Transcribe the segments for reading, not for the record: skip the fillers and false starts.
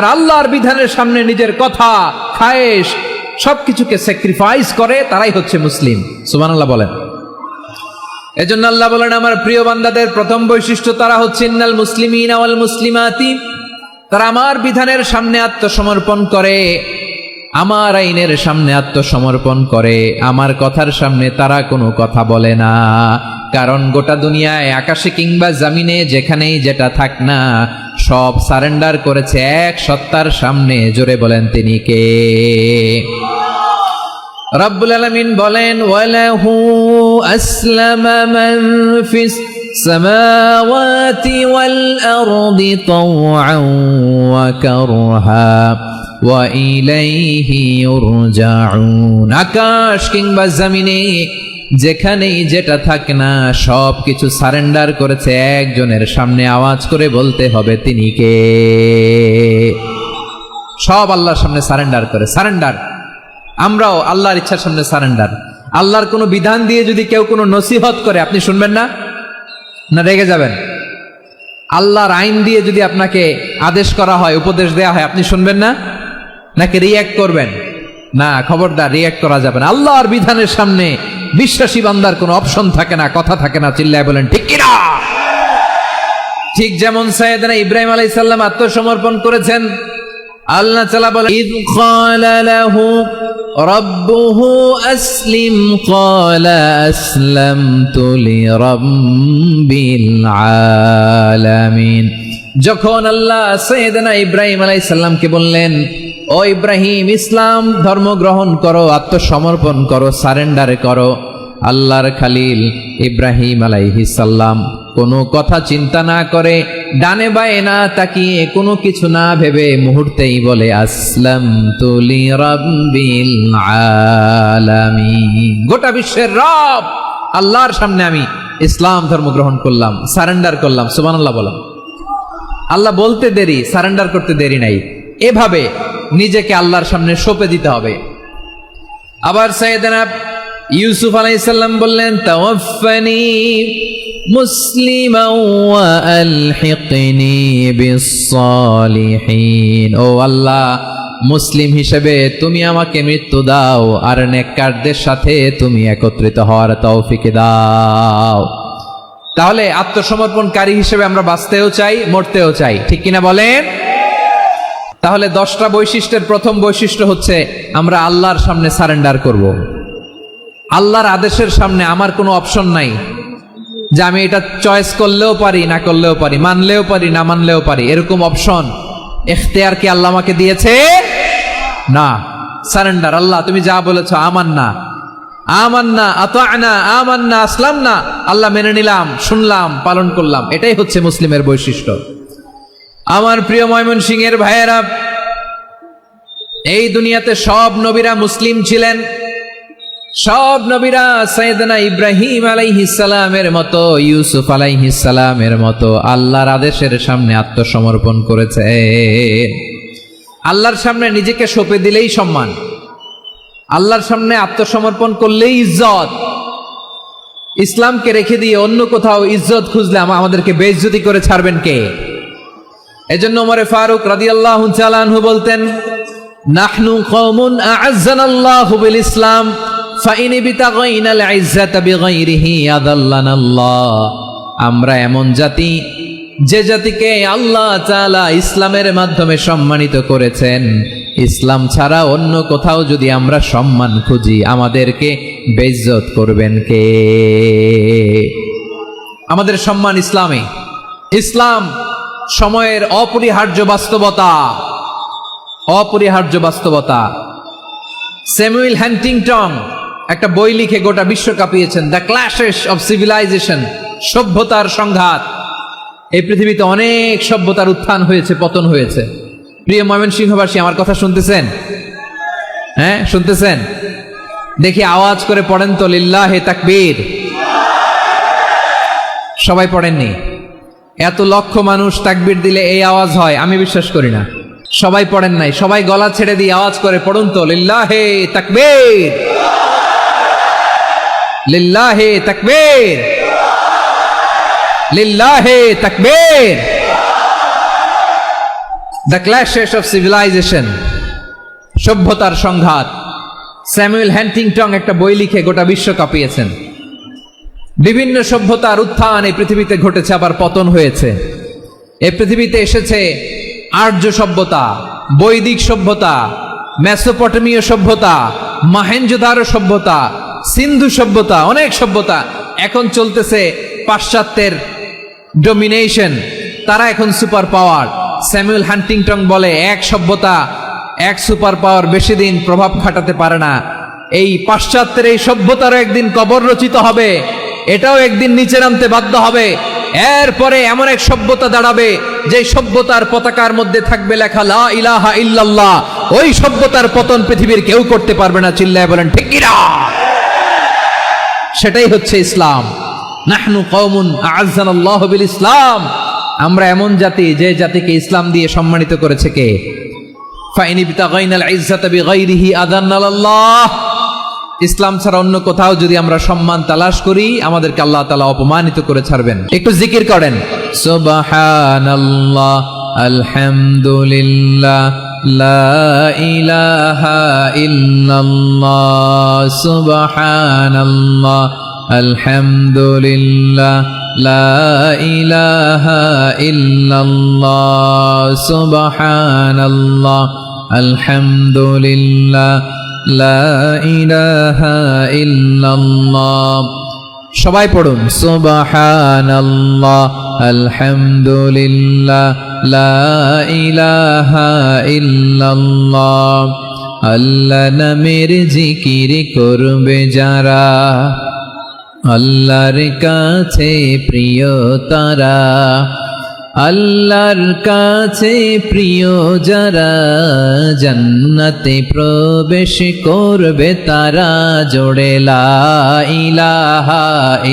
আর আল্লাহর বিধানের সামনে নিজের কথা, খায়েশ সবকিছুকে স্যাক্রিফাইস করে, তারাই হচ্ছে মুসলিম। সুবহানাল্লাহ বলেন। এজন্য আল্লাহ বলেন, আমার প্রিয় বান্দাদের প্রথম বৈশিষ্ট্য তারা হচ্ছে ইন্নাল মুসলিমিনা ওয়াল মুসলিমাতি, তারা আমার বিধানের সামনে আত্মসমর্পণ করে, আমার আইনের সামনে আত্মসমর্পণ করে, আমার কথার সামনে তারা কোনো কথা বলে না। কারণ গোটা দুনিয়ায় আকাশে কিংবা জমিনে যেখানেই যেটা থাক না, সব সারেন্ডার করেছে এক সত্তার সামনে। জোরে বলেন তিনি কে? রব্বুল আলামিন বলেন, ওয়ালাহু আসলামা মান ফিস সামাওয়াতি ওয়াল আরদি তাওআন ওয়া কারহা ওয়া ইলাইহি ইউরজাউন। আকাশ কিংবা জমিনে যেখানেই যেটা থাক না, সব কিছু সারেন্ডার করেছে একজনের সামনে। আওয়াজ করে বলতে হবে তিনি কে? সব আল্লাহর সামনে সারেন্ডার করে। সারেন্ডার। আমরাও আল্লাহর ইচ্ছার সামনে সারেন্ডার। আল্লাহর কোনো বিধান দিয়ে যদি কেউ কোনো নসিহত করে, আপনি শুনবেন না? না রেগে যাবেন? আল্লাহর আইন দিয়ে যদি আপনাকে আদেশ করা হয়, উপদেশ দেয়া হয়, আপনি শুনবেন না? নাকি রিয়্যাক্ট করবেন? না, খবরদার, রিয়্যাক্ট করা যাবে না। আল্লাহর বিধানের সামনে বিশ্বাসী বান্দার কোনো অপশন থাকে না, কথা থাকে না। চিল্লায় বলেন ঠিক কিনা? ঠিক যেমন সাইয়েদনা ইব্রাহিম আলাইহিস সালাম আত্মসমর্পণ করেছেন। আল্লাহ তাআলা বলেন, ইয ক্বালা লাহু রাব্বুহু আসলিম ক্বালা আসলামতু লিরাব্বিল আলামিন। যখন আল্লাহ সাইয়েদনা ইব্রাহিম আলাইহিস সালামকে বললেন, ও ইব্রাহিম, ইসলাম ধর্ম গ্রহণ করো, আত্মসমর্পণ করো, সারেন্ডার করো, আল্লাহর খালিল ইব্রাহিম আলাইহিস সালাম কোনো কথা চিন্তা না করে, ডানে বায়ে না তাকিয়ে, কোনো কিছু না ভেবে মুহূর্তেই বলে, আসলামতু লিরাব্বিল আলামিন। গোটা বিশ্বের রব আল্লাহর সামনে আমি ইসলাম ধর্ম গ্রহণ করলাম, সারেন্ডার করলাম। সুবহানাল্লাহ বলেন। আল্লাহ বলতে দেরি, সারেন্ডার করতে দেরি নাই। এভাবে নিজেকে আল্লাহর সামনে সঁপে দিতে হবে। আবার সাইয়েদনা ইউসুফ আলাইহিস সালাম বললেন, তাওয়াফফানি মুসলিমান ওয়া আলহিকনি বিস-সালিহিন। ও আল্লাহ, মুসলিম হিসেবে তুমি আমাকে মৃত্যু দাও, আর নেককারদের সাথে তুমি একত্রিত হওয়ার তৌফিক দাও। তাহলে আত্মসমর্পণকারী হিসেবে আমরা বাঁচতেও চাই, মরতেও চাই। ঠিক কিনা বলেন? তাহলে 10টা বৈশিষ্ট্যের প্রথম বৈশিষ্ট্য হচ্ছে আমরা আল্লাহর সামনে সারেন্ডার করব। আল্লাহর আদেশের সামনে আমার কোনো অপশন নাই যে আমি এটা চয়েস করলেও পারি, না করলেও পারি, মানলেও পারি, না মানলেও পারি। এরকম অপশন, এখতিয়ার কি আল্লাহ আমাকে দিয়েছে? না। সারেন্ডার। আল্লাহ তুমি যা বলেছো, আমান্না আমান্না আতা'না আমান্না আসলামনা, আল্লাহ মেনে নিলাম, শুনলাম, পালন করলাম। এটাই হচ্ছে মুসলিমের বৈশিষ্ট্য। আমার প্রিয় ময়মনসিংহের ভাইয়েরা, এই দুনিয়াতে সব নবীরা মুসলিম ছিলেন। সব নবীরা সাইয়েদনা ইব্রাহিম আলাইহিস সালামের মতো, ইউসুফ আলাইহিস সালামের মতো আল্লাহর আদেশের সামনে আত্মসমর্পণ করেছে। আল্লাহর সামনে নিজেকে সঁপে দিলেই সম্মান, আল্লাহর সামনে আত্মসমর্পণ করলেই ইজ্জত। ইসলামকে রেখে দিয়ে অন্য কোথাও ইজ্জত খুঁজলে আমাদেরকে বেইজ্জতি করে ছাড়বেন কে? এজন্য ওমর ফারুক রাদিয়াল্লাহু তাআলা আনহু বলতেন, নাহনু কওমুন আ'আজ্জানাল্লাহু বিল ইসলাম ফাইন বিতাগাইনাল ইজ্জাতা বিগাইরিহি আযাল্লানাল্লাহ। আমরা এমন জাতি, যে জাতিকে আল্লাহ তাআলা ইসলামের মাধ্যমে সম্মানিত করেছেন। ইসলাম ছাড়া অন্য কোথাও যদি আমরা সম্মান খুঁজি, আমাদেরকে বেইজ্জত করবেন কে? আমাদের সম্মান ইসলামে। ইসলাম সময়ের অপরিহার্য বাস্তবতা, অপরিহার্য বাস্তবতা। স্যামুয়েল হ্যান্টিংটন একটা বই লিখে গোটা বিশ্ব কাঁপিয়েছেন, দ্য ক্ল্যাশেস অফ সিভিলাইজেশন, সভ্যতার সংঘাত। এই পৃথিবীতে অনেক সভ্যতার উত্থান হয়েছে, পতন হয়েছে। প্রিয় ময়মনসিংহবাসী, আমার কথা শুনতেছেন? হ্যাঁ, শুনতেছেন? দেখি আওয়াজ করে পড়েন তো, লিল্লাহে তাকবীর। সবাই পড়েননি? এত লক্ষ মানুষ তাকবীর দিলে এই আওয়াজ হয়? আমি বিশ্বাস করি না। সবাই পড়েন নাই। সবাই গলা ছেড়ে দিয়ে আওয়াজ করে পড়ুন তো, লিল্লাহে তাকবীর, লিল্লাহে তাকবীর, লিল্লাহে তাকবীর। দ্য ক্ল্যাশেস অফ সিভিলাইজেশন, সভ্যতার সংঘাত। স্যামুয়েল হ্যান্টিংটন একটা বই লিখে গোটা বিশ্ব কাঁপিয়েছেন। বিভিন্ন সভ্যতার উত্থান এই পৃথিবীতে ঘটেছে, আবার পতন হয়েছে। এই পৃথিবীতে এসেছে আর্য সভ্যতা, বৈদিক সভ্যতা, মেসোপটেমীয় সভ্যতা, মহেঞ্জোদারো সভ্যতা, সিন্ধু সভ্যতা, অনেক সভ্যতা। এখন চলতেছে পাশ্চাত্যের ডোমিনেশন, তারা এখন সুপার পাওয়ার। স্যামুয়েল হান্টিংটন বলে এক সভ্যতা, এক সুপার পাওয়ার বেশি দিন প্রভাব খাটাতে পারে না। এই পাশ্চাত্যের এই সভ্যতারও একদিন কবর রচিত হবে, এটাও একদিন নিচে নামতে বাধ্য হবে। এরপরে এমন এক সভ্যতা দাঁড়াবে যে সভ্যতার পতাকার মধ্যে থাকবে লেখা লা ইলাহা ইল্লাল্লাহ। ওই সভ্যতার পতন পৃথিবীর কেউ করতে পারবে না। চিল্লায় বলেন ঠিক কিনা? সেটাই হচ্ছে ইসলাম। নাহনু কওমুন আ'আজ্জানাল্লাহু বিল ইসলাম। আমরা এমন জাতি যে জাতিকে ইসলাম দিয়ে সম্মানিত করেছে কে? ফাইন ইবতাগাইনাল ইজ্জাতা বিগাইরিহি আযান্নাল্লাহ। ইসলাম ছাড়া অন্য কোথাও যদি আমরা সম্মান তালাশ করি, আমাদেরকে আল্লাহ তাআলা অপমানিত করে ছাড়বেন। একটু জিকির করেন, সুবহানাল্লাহ, আলহামদুলিল্লাহ, লা ইলাহা ইল্লাল্লাহ, সুবহানাল্লাহ, আলহামদুলিল্লাহ, লা ইলাহা ইল্লাল্লাহ, সুবহানাল্লাহ, আলহামদুলিল্লাহ, লা ইলাহা ইল্লাল্লাহ। সবাই পড়ুন, সুবহানাল্লাহ, আলহামদুলিল্লাহ, লা ইলাহা ইল্লাল্লাহ। আল্লাহ নামের জিকির করবে যারা, আল্লাহর কাছে প্রিয় তারা। আল্লাহর কাছে প্রিয় যারা, জান্নাতে প্রবেশ করবে তারা। জোড়ে লা ইলাহা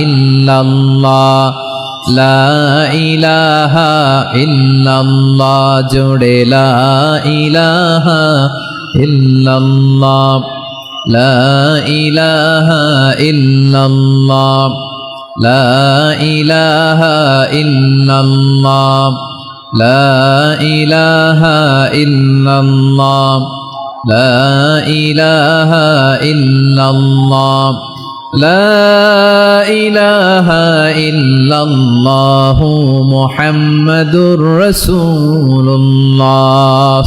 ইল্লাল্লাহ, লা ইলাহা ইল্লাল্লাহ, জোড়ে লা ইলাহা ইল্লাল্লাহ, লা ইলাহা ইল্লাল্লাহ, লা ইলাহা ইল্লাল্লাহ, লা ইলাহা ইল্লাল্লাহ, লা ইলাহা ইল্লাল্লাহ, লা ইলাহা ইল্লাল্লাহ, মুহাম্মাদুর রাসূলুল্লাহ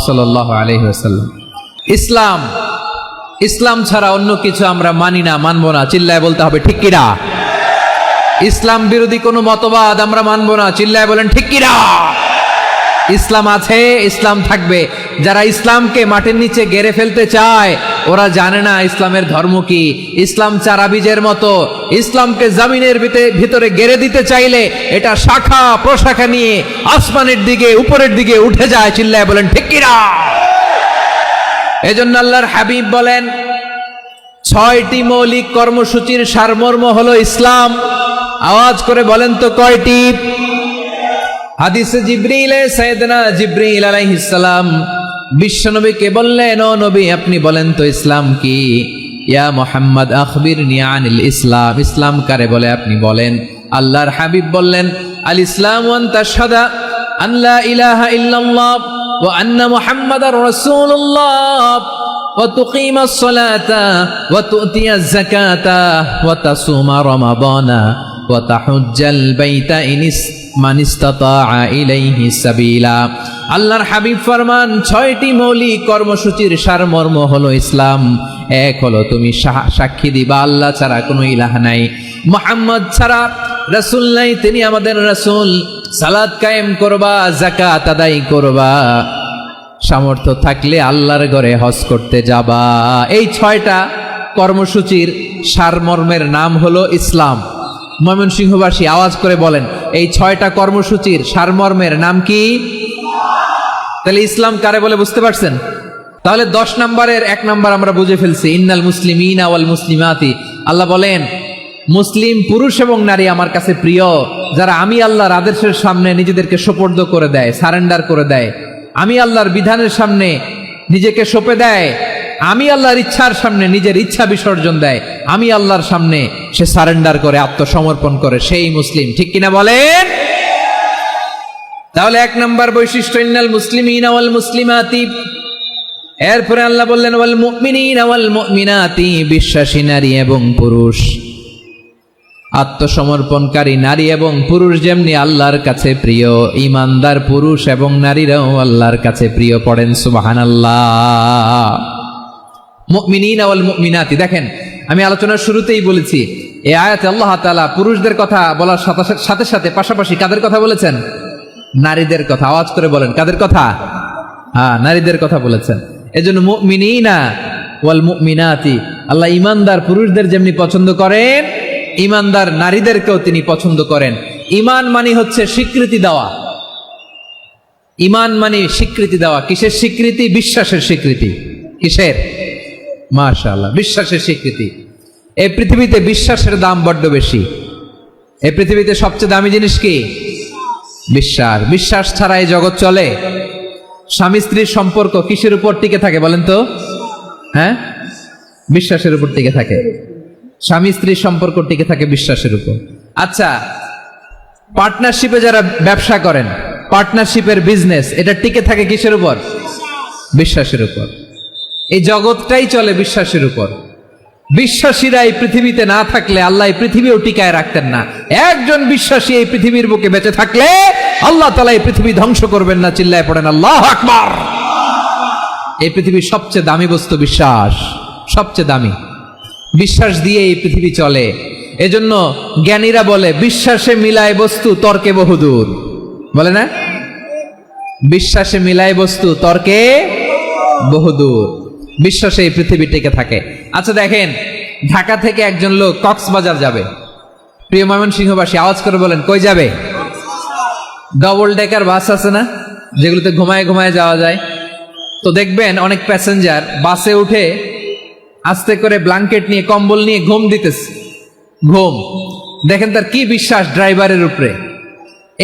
সাল্লাল্লাহু আলাইহি ওয়াসাল্লাম। ইসলাম, ইসলাম ছাড়া অন্য কিছু আমরা মানি না, মানবো না। চিল্লায় বলতে হবে ঠিক কিনা? ইসলাম বিরোধী কোনো মতবাদ আমরা মানবো না। চিল্লায় বলেন ঠিক কিনা? ইসলাম আছে, ইসলাম থাকবে। যারা ইসলামকে মাটির নিচে গেড়ে ফেলতে চায়, ওরা জানে না ইসলামের ধর্ম কি। ইসলাম চারা বীজের মতো, ইসলামকে জমিনের ভিতরে গেড়ে দিতে চাইলে এটা শাখা প্রশাখা নিয়ে আসমানের দিকে, উপরের দিকে উঠে যায়। চিল্লায় বলেন ঠিক কিনা? এজন্য আল্লাহর হাবিব বলেন, 6টি মৌলিক কর্মসূচির সারমর্ম হলো ইসলাম। আওয়াজ করে বলেন তো কয়টি? হাদিসে জিবরিলে সাইয়েদনা জিবরিল আলাইহিস সালাম বিশ্বনবীকে বললেন, ও নবী আপনি বলেন তো ইসলাম কি? ইয়া মুহাম্মদ আখবিরনি আনিল ইসলাম। ইসলাম কারে বলে আপনি বলেন। আল্লাহর হাবিব বললেন, আল ইসলামু আন তাশহাদা আন লা ইলাহা ইল্লাল্লাহ ওয়া আন্না মুহাম্মাদার রাসূলুল্লাহ ওয়া তুকিমাস সালাতা ওয়া তুতিয়াজ যাকাতা ওয়া তাসুমা রমাদানা ওয়া তাহুজ্জাল বাইতা মান ইসতাতাআ ইলাইহি সাবিলা। আল্লাহর হাবিব ফরমান, 6টি মৌলিক কর্মসূচির সারমর্ম হলো ইসলাম। এক হলো তুমি সাক্ষী দিবা আল্লাহ ছাড়া কোনো ইলাহ নাই, মুহাম্মদ ছাড়া রাসূল নাই, তিনি আমাদের রাসূল। সালাত কায়েম করবা, যাকাত আদায় করবা, সামর্থ্য থাকলে আল্লাহর ঘরে হজ করতে যাবা। এই 6টা কর্মসূচির সারমর্মের নাম হলো ইসলাম। ময়মনসিংহবাসী আওয়াজ করে বলেন, এই 6টা কর্মসূচির সারমর্মের নাম কি? তাহলে ইসলাম কারে বলে বুঝতে পারছেন? তাহলে 10 নম্বরের 1 নম্বর আমরা বুঝে ফেলছি, ইন্নাল মুসলিমিনা ওয়াল মুসলিমাতি। আল্লাহ বলেন, মুসলিম পুরুষ এবং নারী আমার কাছে প্রিয়, যারা আমি আল্লাহর আদেশের সামনে নিজেদেরকে সোপর্দ করে দেয়, সারেন্ডার করে দেয়, আমি আল্লাহর বিধানের সামনে নিজেকে সঁপে দেয়, আমি আল্লাহর ইচ্ছার সামনে নিজের ইচ্ছা বিসর্জন দেয়, আমি আল্লাহর সামনে সে সারেন্ডার করে, আত্মসমর্পণ করে, সেই মুসলিম। ঠিক কিনা বলেন? তাহলে এক নাম্বার বৈশিষ্ট্য ইন্নাল মুসলিমিনা ওয়াল মুসলিমাতি। এরপরে আল্লাহ বললেন ওয়াল মুমিনিনা ওয়াল মুমিনাতি, বিশ্বাসী নারী এবং পুরুষ, আত্মসমর্পণকারী নারী এবং পুরুষ যেমনি আল্লাহর কাছে প্রিয়, ঈমানদার পুরুষ এবং নারীরাও আল্লাহর কাছে প্রিয়। পড়েন সুবহানাল্লাহ। মুমিনিনা ওয়াল মুমিনাতি, দেখেন আমি আলোচনার শুরুতেই বলেছি এই আয়াতে আল্লাহ তাআলা পুরুষদের কথা বলার সাথে সাথে পাশাপাশি কাদের কথা বলেছেন? নারীদের কথা। আওয়াজ করে বলেন কাদের কথা? হ্যাঁ, নারীদের কথা বলেছেন। এজন্য মুমিনিনা ওয়াল মুমিনাতি, আল্লাহ ঈমানদার পুরুষদের যেমনি পছন্দ করেন, ঈমানদার নারীদেরকেও তিনি পছন্দ করেন। ঈমান মানে হচ্ছে স্বীকৃতি দেওয়া। ঈমান মানে স্বীকৃতি দেওয়া। কিসের স্বীকৃতি? বিশ্বাসের স্বীকৃতি। কিসের? মাশাআল্লাহ, বিশ্বাসের স্বীকৃতি। এই পৃথিবীতে বিশ্বাসের দাম বড্ড বেশি। এই পৃথিবীতে সবচেয়ে দামি জিনিস কি? বিশ্বাস। বিশ্বাস ছাড়া এই জগৎ চলে? স্বামী স্ত্রীর সম্পর্ক কিসের উপর টিকে থাকে বলেন তো? হ্যাঁ, বিশ্বাসের উপর টিকে থাকে। স্বামী স্ত্রীর সম্পর্ক টিকে থাকে বিশ্বাসের উপর। আচ্ছা, পার্টনারশিপে যারা ব্যবসা করেন, পার্টনারশিপের বিজনেস, এটা টিকে থাকে কিসের উপর? বিশ্বাসের উপর। এই জগৎটাই চলে বিশ্বাসের উপর। বিশ্বাসীরা এই পৃথিবীতে না থাকলে আল্লাহ এই পৃথিবীও টিকায় রাখতেন না। একজন বিশ্বাসী এই পৃথিবীর বুকে বেঁচে থাকলে আল্লাহ তাআলা এই পৃথিবী ধ্বংস করবেন না। চিল্লায় পড়েন আল্লাহু আকবার। এই পৃথিবীর সবচেয়ে দামি বস্তু বিশ্বাস, সবচেয়ে দামি। বিশ্বাস দিয়ে এই পৃথিবী চলে। এজন্য জ্ঞানীরা বলে বিশ্বাসে মিলায় বস্তু, তর্কে বহুদূর। বলে না? বিশ্বাসে মিলায় বস্তু, তর্কে বহুদূর। বিশ্বাসে এই পৃথিবী টিকে থাকে। আচ্ছা দেখেন, ঢাকা থেকে একজন লোক কক্সবাজার যাবে। প্রিয় ময়মনসিংহবাসী আওয়াজ করে বলেন কই যাবে? ডবল ডেকার বাস আছে না, যেগুলোতে ঘুমায় ঘুমায় যাওয়া যায়। তো দেখবেন অনেক প্যাসেঞ্জার বাসে উঠে আস্তে করে ব্ল্যাঙ্কেট নিয়ে, কম্বল নিয়ে ঘুম দিতেছে। ঘুম দেখেন তার কি বিশ্বাস ড্রাইভারের উপরে।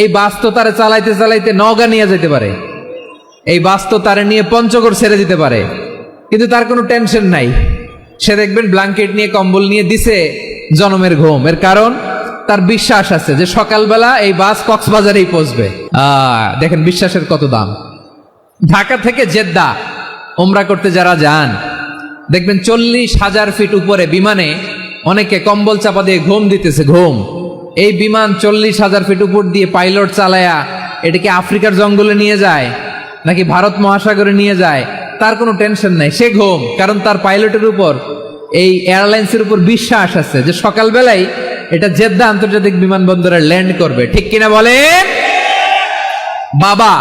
এই বাস তো তারে চালাইতে চালাইতে নওগাঁ নিয়ে যেতে পারে, এই বাস তো তারে নিয়ে পঞ্চগড় ছেড়ে দিতে পারে, কিন্তু তার কোনো টেনশন নাই। সে দেখবেন ব্ল্যাঙ্কেট নিয়ে, কম্বল নিয়ে দিছে জনমের ঘুম। এর কারণ তার বিশ্বাস আছে যে সকালবেলা এই বাস কক্সবাজারেই পৌঁছবে। দেখেন বিশ্বাসের কত দাম। ঢাকা থেকে জেদ্দা উমরা করতে যারা যান, দেখবেন 40,000 ফিট উপরে বিমানে অনেকে কম্বল চাপা দিয়ে ঘুম দিতেছে। ঘুম। এই বিমান 40,000 ফিট উপর দিয়ে পাইলট চালায়া এটাকে আফ্রিকার জঙ্গলে নিয়ে যায় নাকি ভারত মহাসাগরে নিয়ে যায়, তার কোনো টেনশন নাই। সে ঘুম, কারণ তার পাইলটের উপর, এই এয়ারলাইন্সের উপর বিশ্বাস আছে যে সকালবেলায় এটা জেদ্দা আন্তর্জাতিক বিমানবন্দরে ল্যান্ড করবে। ঠিক কিনা বলেন? বাবা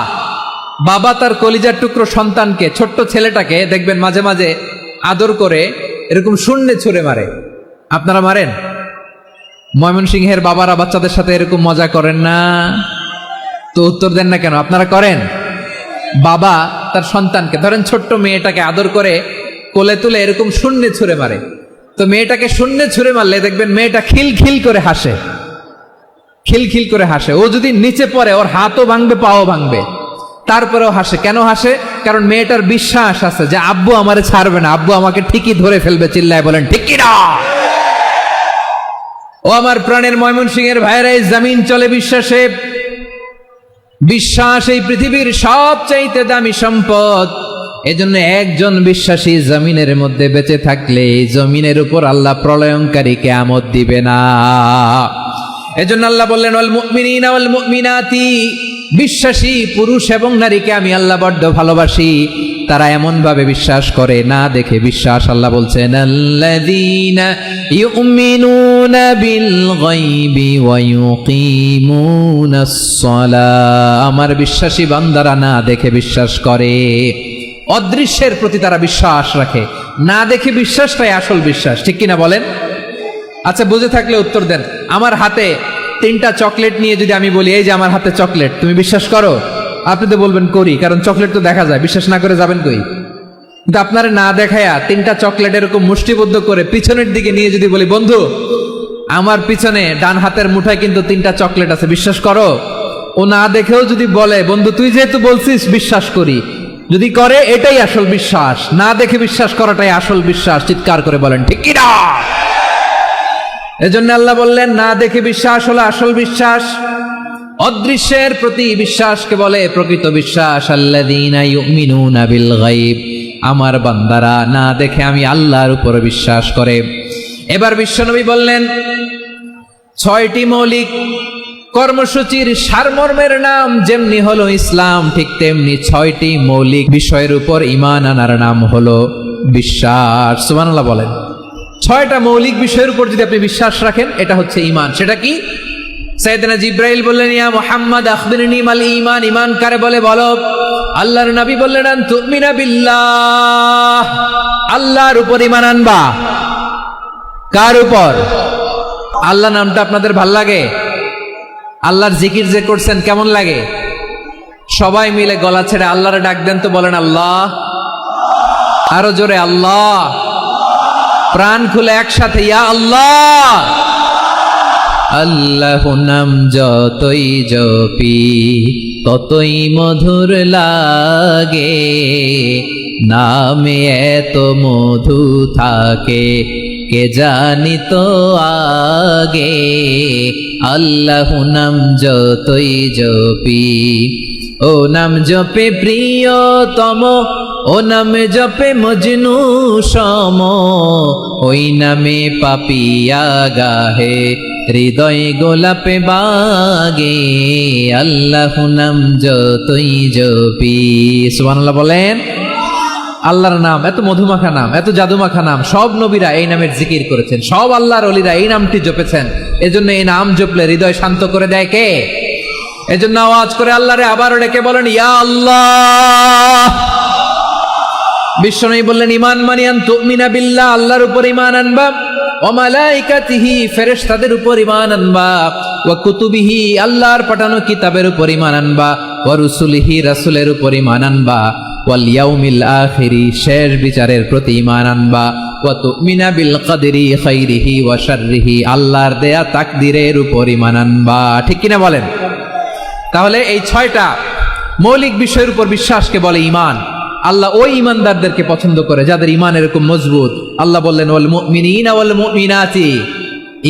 বাবা তার কলিজার টুকরো সন্তানকে, ছোট্ট ছেলেটাকে দেখবেন মাঝে মাঝে আদর করে এরকম শূন্যে ছুঁড়ে মারে। আপনারা মারেন? ময়মনসিংহের বাবারা বাচ্চাদের সাথে এরকম মজা করেন না? তো উত্তর দেন না কেন? আপনারা করেন? বাবা তার সন্তানকে, ধরেন ছোট্ট মেয়েটাকে আদর করে কোলে তুলে এরকম শূন্যে ছুঁড়ে মারে। তো মেয়েটাকে শূন্যে ছুঁড়ে মারলে দেখবেন মেয়েটা খিলখিল করে হাসে, খিলখিল করে হাসে। ও যদি নিচে পড়ে ওর হাতও ভাঙবে, পাও ভাঙবে, তারপরেও হাসে। কেন হাসে? কারণ মেয়েটার বিশ্বাস আছে যে আব্বু আমারে ছাড়বে না, আব্বু আমাকে ঠিকই ধরে ফেলবে। চিল্লায় বলেন ঠিক কিনা? ও আমার প্রাণের ময়মনসিংহের ভাইয়েরা, এই জমিন চলে বিশ্বাসে। বিশ্বাস এই পৃথিবীর সবচাইতে দামি সম্পদ। এজন্য একজন বিশ্বাসী জমিনের মধ্যে বেঁচে থাকলে এই জমিনের উপর আল্লাহ প্রলয়ঙ্কারী কিয়ামত দিবে না। এজন্য আল্লাহ বললেন ওয়াল মুমিনিনা ওয়াল মুমিনাতি, বিশ্বাসী পুরুষ এবং নারীকে আমি আল্লাহ বড্ড ভালোবাসি। তারা এমন ভাবে বিশ্বাস করে, না দেখে বিশ্বাস। আল্লাহ বলছেন আল্লাযীনা ইউমিনুনা বিল গায়বি ওয়া ইউকিমুনাস সালাহ, আমার বিশ্বাসী বান্দারা না দেখে বিশ্বাস করে। অদৃশ্যের প্রতি তারা বিশ্বাস রাখে, না দেখে বিশ্বাসটাই আসল বিশ্বাস। ঠিক কিনা বলেন? আচ্ছা, বুঝে থাকলে উত্তর দেন। আমার হাতে 3টা চকলেট নিয়ে যদি আমি বলি এই যে আমার হাতে চকলেট, তুমি বিশ্বাস করো? আপনি তো বলবেন করি, কারণ চকলেট তো দেখা যায়। বিশ্বাস না করে যাবেন কই? কিন্তু আপনারে না দেখায়া 3টা চকলেট এরকম মুষ্টিবদ্ধ করে পিছনের দিকে নিয়ে যদি বলি বন্ধু আমার পিছনে ডান হাতের মুঠায় কিন্তু 3টা চকলেট আছে, বিশ্বাস করো? ও না দেখেও যদি বলে বন্ধু তুই যেহেতু বলছিস বিশ্বাস করি, যদি করে এটাই আসল বিশ্বাস। না দেখে বিশ্বাস করাটাই আসল বিশ্বাস। চিৎকার করে বলেন ঠিক কিনা? এজন্য আল্লাহ বললেন না দেখে বিশ্বাস হলো আসল বিশ্বাস। অদৃশ্যের প্রতি বিশ্বাসকে বলে প্রকৃত বিশ্বাস। আল্লাযীনা ইউমিনুনা বিল গায়ব, আমার বান্দারা না দেখে আমি আল্লাহর উপর বিশ্বাস করে। এবার বিশ্বনবী বললেন 6টি মৌলিক কর্মসূচির সারমর্মের নাম যেমনি হলো ইসলাম, ঠিক তেমনি 6টি মৌলিক বিষয়ের উপর ঈমান আনার নাম হলো বিশ্বাস। সুবহানাল্লাহ বলেন। 6টা মৌলিক বিষয়ের উপর যদি আপনি বিশ্বাস রাখেন, এটা হচ্ছে ঈমান। সেটা কি? সাইয়েদনা জিব্রাইল বললেন, ইয়া মুহাম্মদ আখবিরনি মাল ঈমান, ঈমান কারে বলে বলো। আল্লাহর নবী বললেন, আন তুমিনা বিল্লাহ, আল্লাহর উপর ঈমান আনবা। কার উপর? আল্লাহ নামটা আপনাদের ভাল লাগে? আল্লাহর জিকির যে করছেন কেমন লাগে? সবাই মিলে গলা ছেড়ে আল্লাহরে ডাক দেন তো, বলেন আল্লাহ। আরো জোরে আল্লাহ। প্রাণ খুলে একসাথে ইয়া আল্লাহ। আল্লাহ নাম যতই জপি ততই মধুর লাগে, নামে এত মধু থাকে কে জানি তো আগে। আল্লাহ নাম যতই জপি, ও নাম জপে প্রিয়তম, ও নামে জপে মজনু সম, ওই নামে পাপিয়া গাহে হৃদয় গোলাপে বাগে। আল্লাহ নাম যতই জপি। সুবহানাল্লাহ বলেন। আল্লাহর নাম এত মধুমাখা নাম, এত জাদুমাখা নাম, সব নবীরা এই নামের জিকির করেছেন, সব আল্লাহর ওলিরা এই নামটি জপেছেন। এজন্য এই নাম জপলে হৃদয় শান্ত করে দেয় কে? এজন্য আওয়াজ করে আল্লাহরে আবারও ডেকে বলেন ইয়া আল্লাহ। বিশ্বনবী বললেন, ঈমান মানে আন তুমিনা বিল্লাহ, আল্লাহর উপর ঈমান আনবা, ওয়া মালাইকাতিহি, ফেরেশতাদের উপর ঈমান আনবা, ওয়া কুতুবিহি, আল্লাহর পাঠানো কিতাবের উপর ঈমান আনবা, ওয়া রুসুলিহি, রাসূলের উপর ঈমান আনবা, ওয়াল ইয়াউমিল আখিরি, শেষ বিচারের প্রতি ঈমান আনবা, ওয়া তুমিনা বিল কদরি খাইরিহি ওয়া শাররিহি, আল্লাহর দেয়া তাকদীরের উপর ঈমান আনবা। ঠিক কিনা বলেন? তাহলে এই 6টা মৌলিক বিষয়ের উপর বিশ্বাসকে বলে ঈমান। আল্লাহ ওই ঈমানদারদেরকে পছন্দ করে যাদের ঈমান এরকম মজবুত। আল্লাহ বললেন ওয়াল মুমিনিনা ওয়াল মুমিনাতি,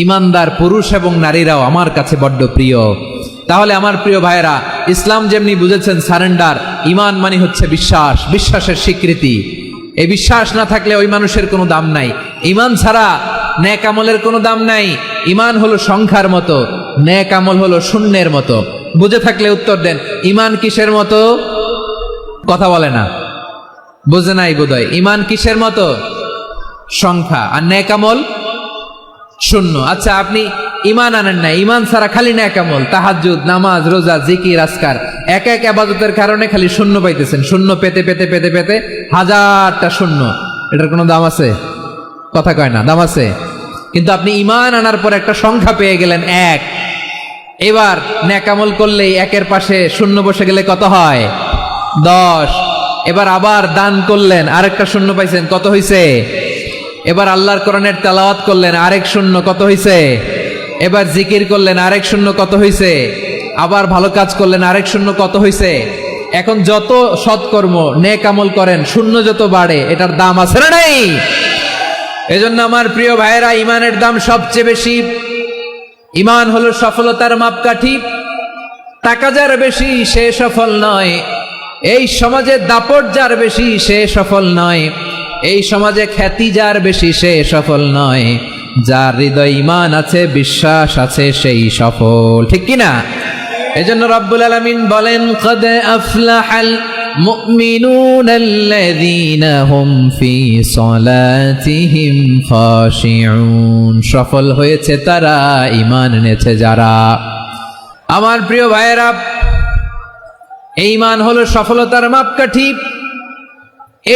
ঈমানদার পুরুষ এবং নারীরাও আমার কাছে বড্ড প্রিয়। তাহলে আমার প্রিয় ভাইয়েরা, ইসলাম যেমনি বুঝেছেন সারেন্ডার, ঈমান মানে হচ্ছে বিশ্বাস, বিশ্বাসের স্বীকৃতি। এই বিশ্বাস না থাকলে ওই মানুষের কোনো দাম নাই। ঈমান ছাড়া নেক আমলের কোনো দাম নাই। ঈমান হলো সংখ্যার মতো, নেক আমল হলো শূন্যের মতো। বুঝে থাকলে উত্তর দেন, ঈমান কিসের মতো? কথা বলে না, বুঝে নাই বোধহয়। ঈমান কিসের মতো? সংখ্যা। আর নেক আমল শূন্য। আচ্ছা, আপনি ঈমান আনেন না, ঈমান ছাড়া খালি নেক আমল, তাহাজ্জুদ, নামাজ, রোজা, জিকির, আজকার, এক এক ইবাদতের কারণে খালি শূন্য পাইতেছেন। শূন্য পেতে পেতে পেতে পেতে হাজারটা শূন্য। এটার কোনো দাম আছে? কথা কয় না, দাম আছে। কিন্তু আপনি ঈমান আনার পর একটা সংখ্যা পেয়ে গেলেন, এক। এবার নেক আমল করলেই একের পাশে শূন্য বসে গেলে কত হয়? 10। এবার আবার দান করলেন, আরেকটা শূন্য পাইছেন, কত হইছে? এবার আল্লাহর কোরআনের তেলাওয়াত করলেন, আরেক শূন্য, কত হইছে? এবার জিকির করলেন, আরেক শূন্য, কত হইছে? আবার ভালো কাজ করলেন, আরেক শূন্য, কত হইছে? এখন যত সৎকর্ম নেক আমল করেন, শূন্য যত বাড়ে, এটার দাম আছে না নাই? এজন্য আমার প্রিয় ভাইয়েরা, ঈমানের দাম সবচেয়ে বেশি। ঈমান হলো সফলতার মাপকাঠি। টাকা যার বেশি সে সফল নয়, এই সমাজে দাপট যার বেশি সে সফল নয়, এই সমাজে খ্যাতি যার বেশি সে সফল নয়, যার হৃদয় ঈমান আছে, বিশ্বাস আছে, সেই সফল। ঠিক কিনা? এজন্য রব্বুল আলামিন বলেন, কদ আফলাহাল মুমিনুনাল্লাযীনা হুম ফি সলাতিহিম খাশিউন, সফল হয়েছে তারা, ঈমান এনেছে যারা। আমার প্রিয় ভাইয়েরা, এই ঈমান হলো সফলতার মাপকাঠি।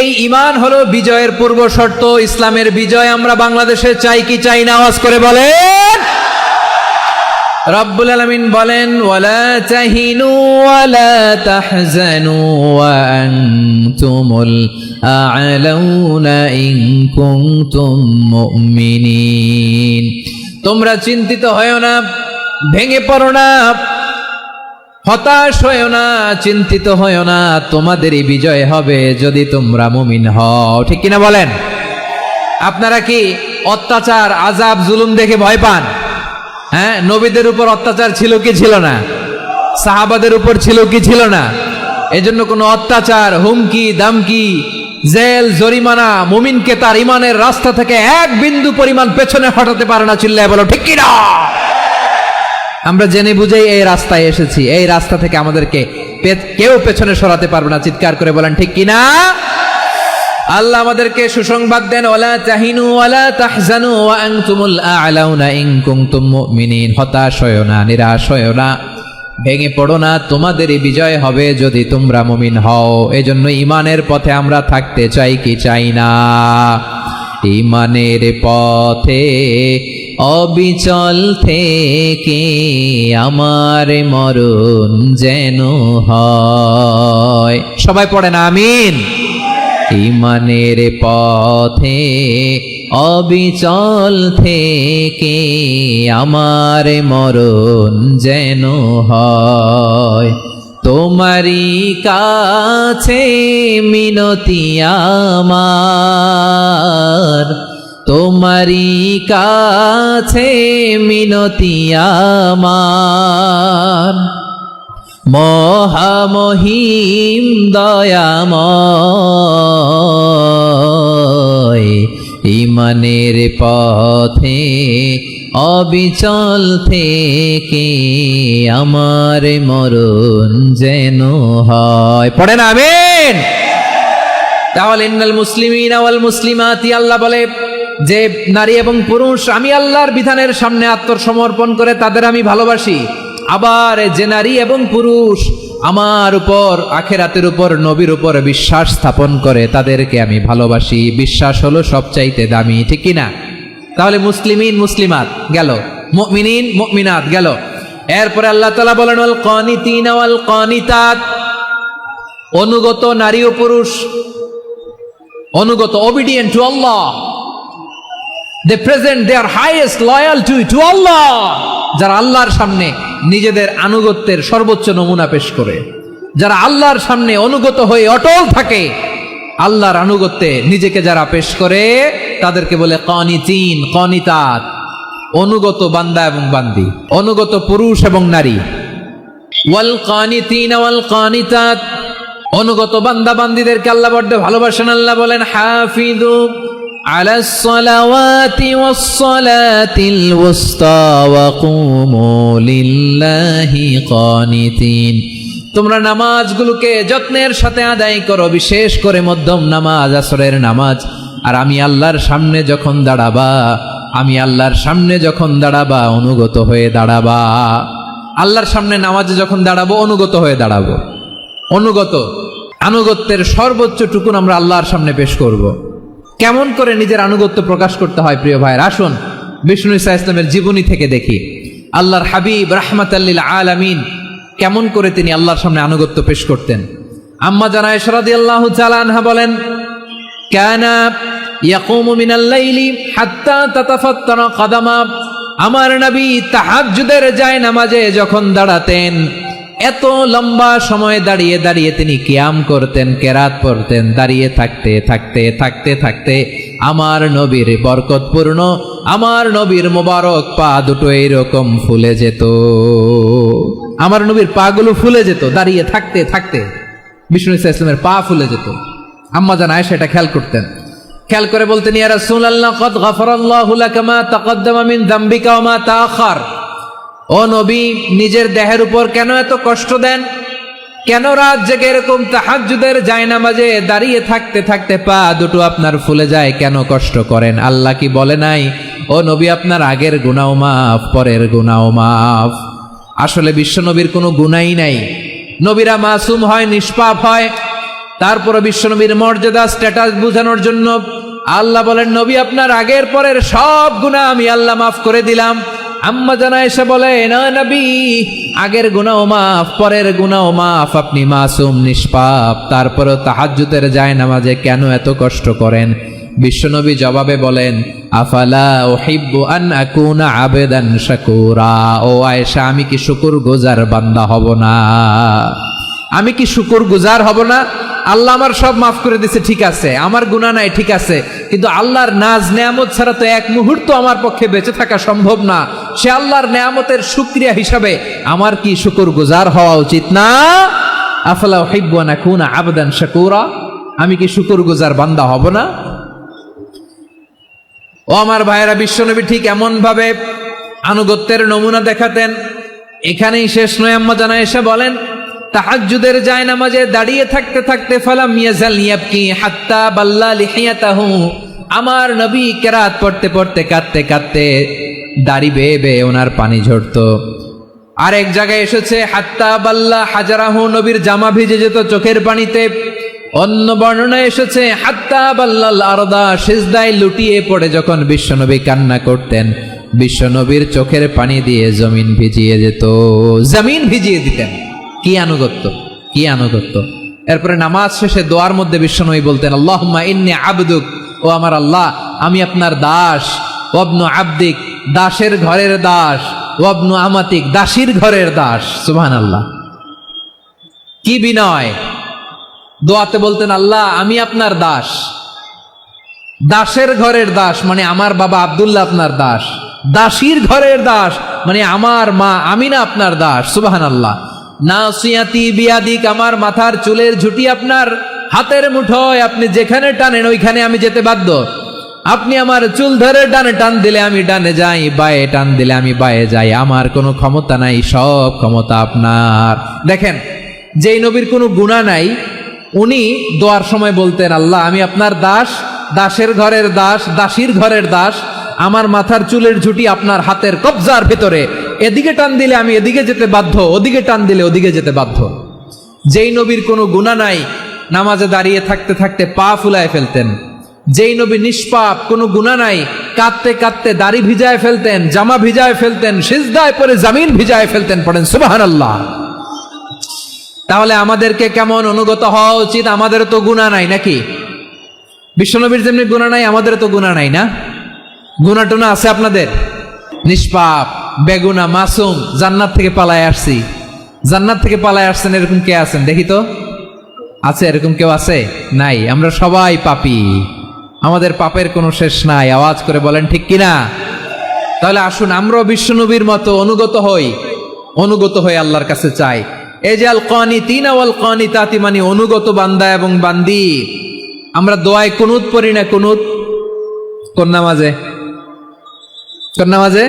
এই ঈমান হলো বিজয়ের পূর্ব শর্ত। ইসলামের বিজয় আমরা বাংলাদেশে চাই কি চাই না? আওয়াজ করে বলেন। রব্বুল আলামিন বলেন, ওয়ালা তাহিনু ওয়ালা তাহজানু ওয়া আনতুমুল আ'লাউনা ইন কুনতুম মুমিনিন। তোমরা চিন্তিত হয়ো না, ভেঙে পড়ো না, হতাশ হয়ো না, চিন্তিত হয়ো না, তোমাদেরই বিজয় হবে যদি তোমরা মুমিন হও। ঠিক কিনা বলেন? আপনারা কি অত্যাচার, আযাব, জুলুম দেখে ভয় পান? হ্যাঁ, নবীদের উপর অত্যাচার ছিল কি ছিল না? সাহাবাদের উপর ছিল কি ছিল না? এজন্য কোনো অত্যাচার, হুমকি, দামকি, জেল, জরিমানা মুমিনকে তার ইমানের রাস্তা থেকে এক বিন্দু পরিমাণ পেছনে হটাতে পারে না। চিল্লায় বলো ঠিক কি না? আমরা জেনে বুঝেই এই রাস্তায় এসেছি, এই রাস্তা থেকে আমাদেরকে কেউ পেছনে সরাতে পারবে না। চিৎকার করে বলেন ঠিক কি না? আল্লাহ আমাদেরকে সুসংবাদ দেন, ওয়ালা তাহিনু ওয়ালা তাহজানু ওয়া আনতুমুল আ'লাউনা ইন কুনতুম মুমিনিন। হতাশ হয়ো না, নিরাশ হয়ো না, ভেঙে পড়ো না, তোমাদেরই বিজয় হবে যদি তোমরা মুমিন হও। এজন্য ইমানের পথে আমরা থাকতে চাই কি চাই না? ইমানের পথে অবিচল থেকে আমার মরণ যেন হয়। সবাই পড়েন আমিন। ইমানের পথে অবিচল থেকে আমার মরণ যেন হয়। তোমারই কাছে মিনতি আমার, তোমারই কাছে মিনতি আমার, মহামহিম দয়াময়। ইমানের পথে অবিচল থেকে আমার মরণ যেন হয়। পড়েন আমিন। তাহলে ইন্নাল মুসলিমিনা ওয়াল মুসলিমাতি, আল্লাহ বলে যে নারী এবং পুরুষ আমি আল্লাহর বিধানের সামনে আত্মসমর্পণ করে তাদের আমি ভালোবাসি। আবার যে নারী এবং পুরুষ আমার উপর, আখিরাতের উপর, নবীর উপর বিশ্বাস স্থাপন করে তাদেরকে আমি ভালোবাসি। বিশ্বাস হলো সবচাইতে দামি, ঠিক কি না? তাহলে মুসলিমিন মুসলিমাত গেল, মুমিনিন মুমিনাত গেল। এরপরে আল্লাহ তাআলা বলেন ওয়াল কানিতিনা ওয়াল কানিতাত, অনুগত নারী ও পুরুষ, অনুগত, obedient to Allah, they present their highest loyalty to Allah, যারা আল্লাহর সামনে নিজেদের আনুগত্যের সর্বোচ্চ নমুনা পেশ করে, যারা আল্লাহর সামনে অনুগত হয়ে অটল থাকে, আল্লাহর আনুগত্যে নিজেকে যারা পেশ করে তাদেরকে বলে কানিতিন কানিতাত, অনুগত বান্দা এবং বান্দি, অনুগত পুরুষ এবং নারী। ওয়াল কানিতিন ওয়াল কানিতাত, অনুগত বান্দা বান্দিদেরকে আল্লাহ বড় ভালোবাসেন। আল্লাহ বলেন হাফিযু আলাস সালাওয়াতি ওয়াস সালাতিল ওয়াসতা ওয়া কুমু লিল্লাহি কানিতিন, তোমরা নামাজগুলোকে যত্নের সাথে আদায় করো, বিশেষ করে মধ্যম নামাজ, আসরের নামাজ। আর আমি আল্লাহর সামনে যখন দাঁড়াবা, আমি আল্লাহর সামনে যখন দাঁড়াবা অনুগত হয়ে দাঁড়াবা। আল্লাহর সামনে নামাজে যখন দাঁড়াবো অনুগত হয়ে দাঁড়াবো। অনুগত, আনুগত্যের সর্বোচ্চ টুকুন আমরা আল্লাহর সামনে পেশ করব। কেমন করে নিজের আনুগত্য প্রকাশ করতে হয় প্রিয় ভাইয়ের, আসুন বিষ্ণু ঈসা ইসলামের জীবনী থেকে দেখি। আল্লাহর হাবিব রাহমাতাল লিল আলামিন কেমন করে তিনি আল্লাহর সামনে আনুগত্য পেশ করতেন। আম্মা জানা আয়েশা রাদিয়াল্লাহু তাআলা আনহা বলেন, কানা ইয়াকুমু মিনাল লাইলি হাত্তা তাতাফাত্তারা কদামা, আমার নবী তাহাজ্জুদের জায়নামাজে যখন দাঁড়াতেন এত লম্বা সময় দাঁড়িয়ে দাঁড়িয়ে তিনি কিয়াম করতেন, কেরাত পড়তেন। দাঁড়িয়ে থাকতে থাকতে থাকতে থাকতে আমার নবীর বরকতপূর্ণ, আমার নবীর মোবারক পা দুটো এইরকম ফুলে যেত। আমার নবীর পা গুলো ফুলে যেত দাঁড়িয়ে থাকতে থাকতে, বিষ্ণু ঈসা ইসলামের পা ফুলে যেত। আম্মা জান আয়েশা এটা খেয়াল করতেন। খেয়াল করে বলতেন, ইয়া রাসূলুল্লাহ কদ গাফারাল্লাহু লাকা মা তাকাদ্দামা মিন যামবিকা ওয়া মা তাআখার। ও নবী, নিজের দেহের উপর কেন এত কষ্ট দেন? কেন রাত জেগে এরকম তাহাজ্জুদের জায়নামাজে দাঁড়িয়ে থাকতে থাকতে পা দুটো আপনার ফুলে যায়? কেন কষ্ট করেন? আল্লাহ কি বলে নাই, ও নবী আপনার আগের গুনাহ মাফ, পরের গুনাহ মাফ? আসলে বিশ্ব নবীর কোনো গুনাহই নাই। নবীরা মাসুম হয়, নিষ্পাপ হয়। তারপরে বিশ্ব নবীর মর্যাদা, স্ট্যাটাস বোঝানোর জন্য আল্লাহ বলেন, নবী আপনার আগের পরের সব গুনাহ আমি আল্লাহ মাফ করে দিলাম। আম্মা জানা এসে বলে, না নবী, আগের গুনাহ মাফ, পরের গুনাহ মাফ, আপনি মাসুম, নিষ্পাপ, তারপরে তাহাজ্জুদের জায়নামাজে কেন এত কষ্ট করেন? বিশ্বনবী জবাবে বলেন, আফালা উহিব্বু আন আকুনা আবেদান শাকুরা। ও আয়েশা, আমি কি শুকর গুজার বান্দা হব না? আমি কি শুকর গুজার হব না? আল্লাহ আমার সব মাফ করে দিছে, ঠিক আছে, আমার গুনাহ নাই, ঠিক আছে, কিন্তু আল্লাহর নাজ নেয়ামত ছাড়া তো এক মুহূর্ত আমার পক্ষে বেঁচে থাকা সম্ভব না। সে আল্লাহর নেয়ামতের শুকরিয়া হিসাবে আমার কি শুকরগুজার হওয়া উচিত না? আফালা উহিব্বু আন আকুনা আবদান শাকুরা, আমি কি শুকরগুজার বান্দা হব না? ও আমার ভাইয়েরা, বিশ্বনবী ঠিক এমন ভাবে আনুগত্যের নমুনা দেখাতেন। এখানেই শেষ নয়, আম্মা জানা এসে বলেন, তাহাজ্জুদের জায়নামাজে দাঁড়িয়ে থাকতে থাকতে ফালাম ইয়াজাল ইয়াবকি হাত্তা বাল্লা লিহিয়াতাহু, আমার নবী কেরাত পড়তে পড়তে কাঁদতে কাঁদতে দাড়ি বেয়ে বেয়ে ওনার পানি ঝরতো। আর এক জায়গায় এসেছে হাত্তা বাল্লা হাজারাহু, নবীর জামা ভিজে যেত চোখের পানিতে। অন্য বর্ণনায় এসেছে হাত্তা বাল্লাল আরদা, সিজদায় লুটিয়ে পড়ে যখন বিশ্বনবী কান্না করতেন, বিশ্বনবীর চোখের পানি দিয়ে জমিন ভিজিয়ে যেত, জমিন ভিজিয়ে দিতেন। কি আনুগত্য, কি আনুগত্য! এরপরে নামাজ শেষে দোয়ার মধ্যে বিশ্বনবী বলতেন, আল্লাহুম্মা ইন্নী আবদুক, ও আমার আল্লাহ, আমি আপনার দাস। ওয়াবনু আবদিক, দাসের ঘরের দাস। ওয়াবনু আমাতিক, দাসীর ঘরের দাস। সুবহানাল্লাহ, কি বিনয়! দোয়াতে বলতেন, আল্লাহ আমি আপনার দাস। দাসের ঘরের দাস মানে আমার বাবা আব্দুল্লাহ আপনার দাস। দাসীর ঘরের দাস মানে আমার মা আমিনা আপনার দাস। সুবহানাল্লাহ। নাসিয়াতি বিয়াদিক, আমার মাথার চুলের ঝুঁটি আপনার হাতের মুঠোয়, আপনি যেখানে টানেন ওইখানে আমি যেতে বাধ্য। আপনি আমার চুল ধরে ডানে টান দিলে আমি ডানে যাই, বায়ে টান দিলে আমি বায়ে যাই, আমার কোনো ক্ষমতা নাই, সব ক্ষমতা আপনার। দেখেন, যেই নবীর কোনো গুনাহ নাই, উনি দোয়ার সময় বলতেন, আল্লাহ আমি আপনার দাস, দাসের ঘরের দাস, দাসীর ঘরের দাস, আমার মাথার চুলের ঝুঁটি আপনার হাতের কবজার ভেতরে, এদিকে টান দিলে আমি এদিকে যেতে বাধ্য, ওদিকে টান দিলে ওদিকে যেতে বাধ্য। যেই নবীর কোনো গুনাহ নাই, নামাজে দাঁড়িয়ে থাকতে থাকতে পা ফুলায় ফেলতেন। যেই নবী নিষ্পাপ, কোনো গুনাহ নাই, কাঁদতে কাঁদতে দাড়ি ভিজায় ফেলতেন, জামা ভিজায় ফেলতেন, সিজদায় পড়ে জমিন ভিজায় ফেলতেন। পড়েন সুবহানাল্লাহ। তাহলে আমাদেরকে কেমন অনুগত হওয়া উচিত? আমাদের তো গুনাহ নাই নাকি? বিশ্বনবীর যেমনি গুনাহ নাই, আমাদের তো গুনাহ নাই না? গুনাহ টুনা আছে আপনাদের? নিষ্পাপ, বেগুনা, মাসুম, জান্নাত থেকে পালায় আসছি। জান্নাত থেকে পালায় আসছেন এরকম কে আছেন দেখি তো? আছে এরকম কেউ? আছে? নাই। আমরা সবাই পাপী, আমাদের পাপের কোনো শেষ নাই। আওয়াজ করে বলেন ঠিক কিনা? তাহলে আসুন আমরাও বিশ্বনবীর মতো অনুগত হই, অনুগত হয়ে আল্লাহর কাছে চাই। এই যে আল কানিতিনা ওয়াল কানিতাতি, মানে অনুগত বান্দা এবং বান্দি। আমরা দোয়ায় কুনুত পড়ি না? কুনুত কোন নামাজে? কোন নামাজে?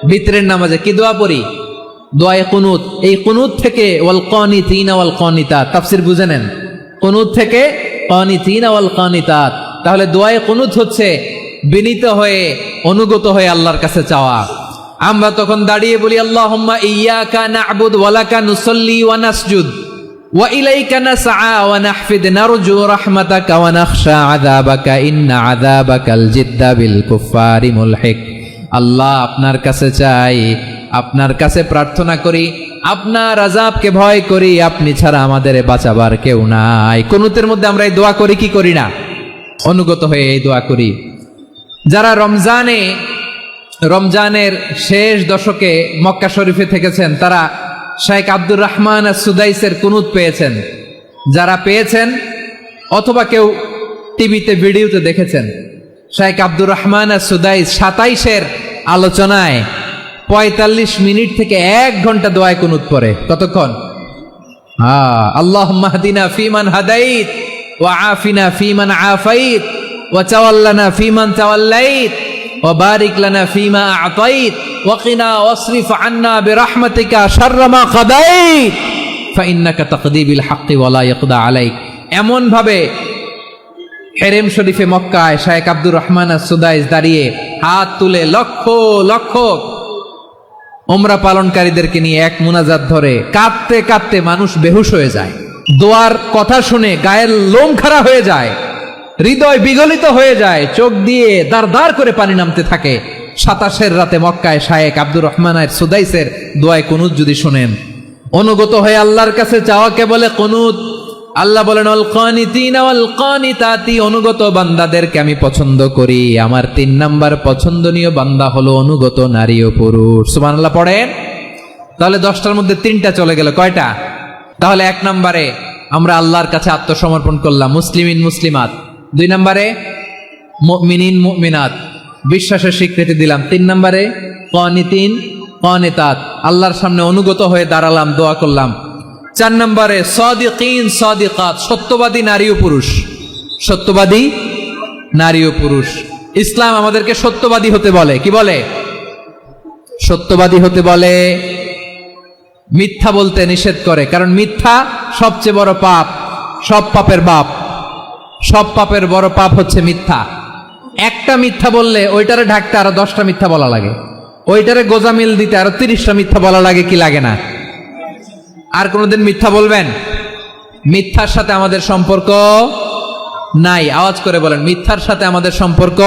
বিতরের নামাজে কি দোয়া পড়ি? দোয়ায়ে কুনুত। এই কুনুত থেকে ওয়াল কানিতিনা ওয়াল কানিতাত, তাফসীর বুঝে নেন। কুনুত থেকে কানিতিনা ওয়াল কানিতাত। তাহলে দোয়ায়ে কুনুত হচ্ছে বিনীত হয়ে, অনুগত হয়ে আল্লাহর কাছে চাওয়া। আমরা তখন দাঁড়িয়ে বলি, আল্লাহুম্মা ইয়্যাকা না'বুদু ওয়া লাকা নুসাল্লি ওয়া নাসজুদ ওয়া ইলাইকা নাসআ ওয়া নাহফিদ নারজু রাহমাতাকা ওয়া নাখশা আযাবাকা ইন্না আযাবাকাল জিদ্দা বিল কুফফারি মুলহিক। আল্লাহ আপনার কাছে চাই, আপনার কাছে প্রার্থনা করি, আপনার আযাবকে ভয় করি, আপনি ছাড়া আমাদের বাঁচাবার কেউ নাই। কুনুতের মধ্যে আমরা এই দোয়া করি কি করি না? অনুগত হয়ে এই দোয়া করি। যারা রমজানের শেষ দশকে মক্কা শরীফে থেকেছেন, তারা শাইখ আব্দুর রহমান সুদাইসের কুনুত পেয়েছেন। যারা পেয়েছেন অথবা কেউ টিভিতে ভিডিওতে দেখেছেন, শাইখ আব্দুর রহমান সুদাইস 27-এর আলোচনায় 45 মিনিট থেকে 1 ঘন্টা দোয়ায় কুনুত পড়ে। কতক্ষণ? আল্লাহুম্মা হদিনা ফিমান হাদাইত ওয়া আফিনা ফিমান আফাইত ওয়া তাওয়াল্লানা ফিমান তাওয়াল্লাইত ওয়া বারিক লানা ফিমা আ'তাইত ওয়া কিনা ওয়াসরিফ আন্না বিরহমাতিকা শাররা মা কাদাইত ফাইন্নাকা তাকদি বিল হাক্কি ওয়া লা ইয়াকদা আলাইক। এমন ভাবে হেরেম শরীফে মক্কায় শাইখ আব্দুর রহমান সুদাইস দাঁড়িয়ে হাত তুলে লক্ষ লক্ষ উমরা পালনকারীদেরকে নিয়ে এক মুনাজাত ধরে কাঁদতে কাঁদতে মানুষ বেহুশ হয়ে যায়। দোয়ার কথা শুনে গায়ের লোম খাড়া হয়ে যায়, হৃদয় বিগলিত হয়ে যায়, চোখ দিয়ে দাঁড় দাঁড় করে পানি নামতে থাকে। 27-এর রাতে মক্কায় শাইখ আব্দুর রহমান সুদাইসের দোয়ায় কুনুত যদি শুনেন, অনুগত হয়ে আল্লাহর কাছে চাওয়াকে বলে কুনুত। আল্লাহ বলেন, আল কানিতিনা ওয়াল কানিতাতি, অনুগত বান্দাদেরকে আমি পছন্দ করি। আমার 3 নাম্বার পছন্দনীয় বান্দা হলো অনুগত নারী ও পুরুষ। সুবহানাল্লাহ পড়েন। তাহলে 10টার মধ্যে 3টা চলে গেল। কয়টা? তাহলে 1 নম্বরে আমরা আল্লাহর কাছে আত্মসমর্পণ করলাম, মুসলিমিন মুসলিমাত। 2 নম্বরে মুমিনিন মুমিনাত, বিশ্বাসের স্বীকৃতি দিলাম। 3 নম্বরে কানিতিন কানিতাত, আল্লাহর সামনে অনুগত হয়ে দাঁড়ালাম, দোয়া করলাম। 4 নম্বরে সাদিকিন সাদিকাত, সত্যবাদী নারী ও পুরুষ, সত্যবাদী নারী ও পুরুষ। ইসলাম আমাদেরকে সত্যবাদী হতে বলে। কি বলে? সত্যবাদী হতে বলে, মিথ্যা বলতে নিষেধ করে। কারণ মিথ্যা সবচেয়ে বড় পাপ, সব পাপের বাপ, সব পাপের বড় পাপ হচ্ছে মিথ্যা। একটা মিথ্যা বললে ওইটারে ঢাকতে আরো 10টা মিথ্যা বলা লাগে, ওইটারে গোজামিল দিতে আরো 30টা মিথ্যা বলা লাগে, কি লাগে না? আর কোনোদিন মিথ্যা বলবেন? মিথ্যার সাথে আমাদের সম্পর্ক নাই। আওয়াজ করে বলেন, মিথ্যার সাথে আমাদের সম্পর্ক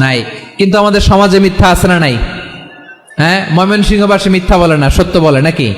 নাই। কিন্তু আমাদের সমাজে মিথ্যা আছে না নাই? হ্যাঁ, ময়মনসিংহবাসী মিথ্যা বলে না, সত্য বলে নাকি?